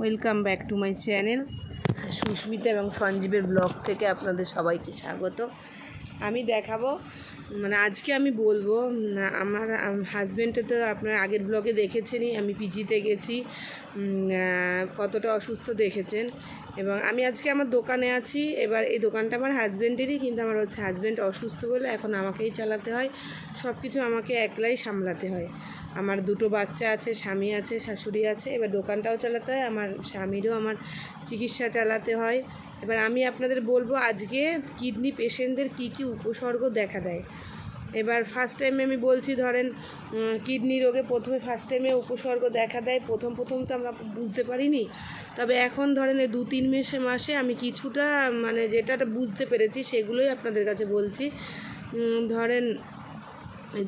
Welcome back to my channel Susmita এবং সঞ্জীবের blog থেকে আপনাদের সবাইকে স্বাগত। আমি দেখাবো আজকে আমি বলবো আমার হাজব্যান্ডে তো আপনার আগের ব্লগে দেখেছেনই, আমি পিজিতে গেছি, কতটা অসুস্থ দেখেছেন। এবং আমি আজকে আমার দোকানে আছি। এবার এই দোকানটা আমার হাজব্যান্ডেরই, কিন্তু আমার হাজব্যান্ড অসুস্থ বলে এখন আমাকেই চালাতে হয়, সব কিছু আমাকে একলাই সামলাতে হয়। আমার দুটো বাচ্চা আছে, স্বামী আছে, শাশুড়ি আছে, এবার দোকানটাও চালাতে হয়, আমার স্বামীরও আমার চিকিৎসা চালাতে হয়। এবার আমি আপনাদের বলবো আজকে কিডনি পেশেন্টদের কী কী উপসর্গ দেখা দেয়। এবার ফার্স্ট টাইমে আমি বলছি, ধরেন কিডনি রোগে প্রথমে ফার্স্ট টাইমে উপসর্গ দেখা দেয়, প্রথম তো আমরা বুঝতে পারিনি, তবে এখন ধরেন এই 2-3 মাসে আমি কিছুটা যেটা বুঝতে পেরেছি সেগুলোই আপনাদের কাছে বলছি। ধরেন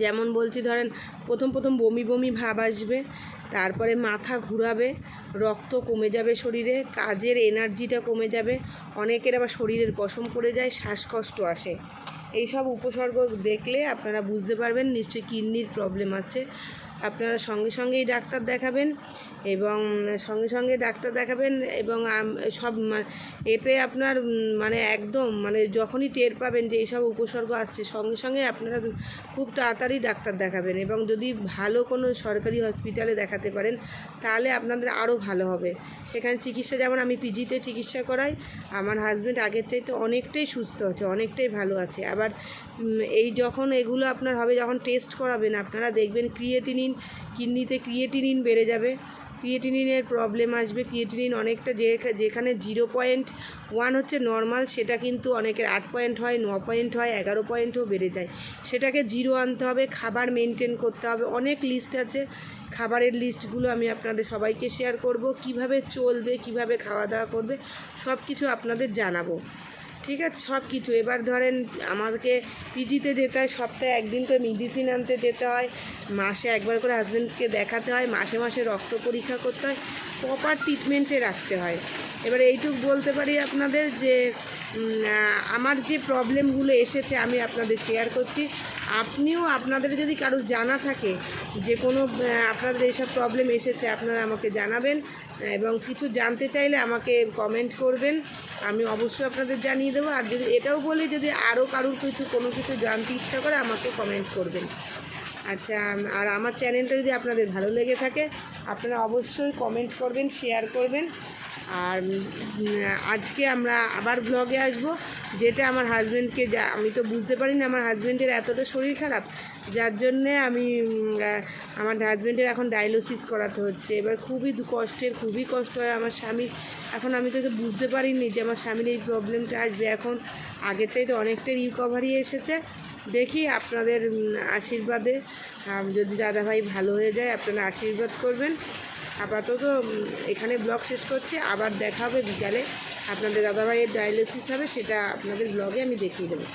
যেমন বলছি, ধরেন প্রথম বমি বমি ভাব আসবে, তারপরে মাথা ঘুরাবে, রক্ত কমে যাবে শরীরে, কাজের এনার্জিটা কমে যাবে, অনেকের আবার শরীরের পশম পড়ে যায়, শ্বাসকষ্ট আসে। এইসব উপসর্গ দেখলে আপনারা বুঝতে পারবেন নিশ্চয়ই কিডনির প্রবলেম আছে। আপনারা সঙ্গেই ডাক্তার দেখাবেন এবং এবং সব এতে আপনার একদম যখনই টের পাবেন যে এইসব উপসর্গ আসছে, সঙ্গে আপনারা খুব তাড়াতাড়ি ডাক্তার দেখাবেন। এবং যদি ভালো কোনো সরকারি হসপিটালে দেখাতে পারেন তাহলে আপনাদের আরও ভালো হবে। সেখানে চিকিৎসা, যেমন আমি পিজিতে চিকিৎসা করাই, আমার হাজব্যান্ড আগের চাইতে অনেকটাই সুস্থ আছে, অনেকটাই ভালো আছে। আবার এই যখন এগুলো আপনার হবে, যখন টেস্ট করাবেন আপনারা দেখবেন কিডনিতে ক্রিয়েটিনিন বেড়ে যাবে, ক্রিয়েটিনিনের প্রবলেম আসবে। ক্রিয়েটিনিন অনেকটা যেখানে 0.1 হচ্ছে নর্মাল, সেটা কিন্তু অনেকের 8 পয়েন্ট হয়, 9 পয়েন্ট হয়, 11 পয়েন্টও বেড়ে যায়। সেটাকে 0 আনতে হবে, খাবার মেনটেন করতে হবে। অনেক লিস্ট আছে, খাবারের লিস্টগুলো আমি আপনাদের সবাইকে শেয়ার করব, কিভাবে চলবে, কিভাবে খাওয়া দাওয়া করবে, সব কিছু আপনাদের জানাবো, ঠিক আছে, সব কিছু। এবার ধরেন আমাদেরকে পিজিতে যেতে হয়, সপ্তাহে একদিন করে মেডিসিন আনতে যেতে হয়, মাসে একবার করে হাজব্যান্ডকে দেখাতে হয়, মাসে রক্ত পরীক্ষা করতে হয়, প্রপার ট্রিটমেন্টে রাখতে হয়। এবার এইটুকু বলতে পারি আপনাদের যে আমার যে প্রবলেমগুলো এসেছে আমি আপনাদের শেয়ার করছি। আপনিও, আপনাদের যদি কারোর জানা থাকে যে কোনো আপনাদের এইসব প্রবলেম এসেছে, আপনারা আমাকে জানাবেন এবং কিছু জানতে চাইলে আমাকে কমেন্ট করবেন, আমি অবশ্যই আপনাদের জানিয়ে দেবো। আর যদি এটাও বলি, যদি আরও কারোর কোনো কিছু জানতে ইচ্ছা করে আমাকে কমেন্ট করবেন। আচ্ছা, আর আমার চ্যানেলটা যদি আপনাদের ভালো লেগে থাকে আপনারা অবশ্যই কমেন্ট করবেন, শেয়ার করবেন। আর আজকে আমরা আবার ব্লগে আসব, যেটা আমার হাজব্যান্ডকে, আমি তো বুঝতে পারি না আমার হাজব্যান্ডের এতটা শরীর খারাপ, যার জন্যে আমার হাজব্যান্ডের এখন ডায়ালিসিস করাতে হচ্ছে। এবার খুবই কষ্ট হয় আমার স্বামীর। এখন আমি তো বুঝতে পারিনি যে আমার স্বামীর এই প্রবলেমটা আসবে। এখন আগের চাইতে অনেকটা রিকভারি এসেছে। দেখি আপনাদের আশীর্বাদে, যদি দাদাভাই ভালো হয়ে যায় আপনারা আশীর্বাদ করবেন। আপাতত এখানে ব্লগ শেষ করছি, আবার দেখা হবে বিকালে, আপনাদের দাদাভাইয়ের ডায়ালিসিস হবে, সেটা আপনাদের ব্লগে আমি দেখিয়ে দেবো।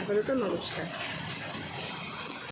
আপাতত নমস্কার।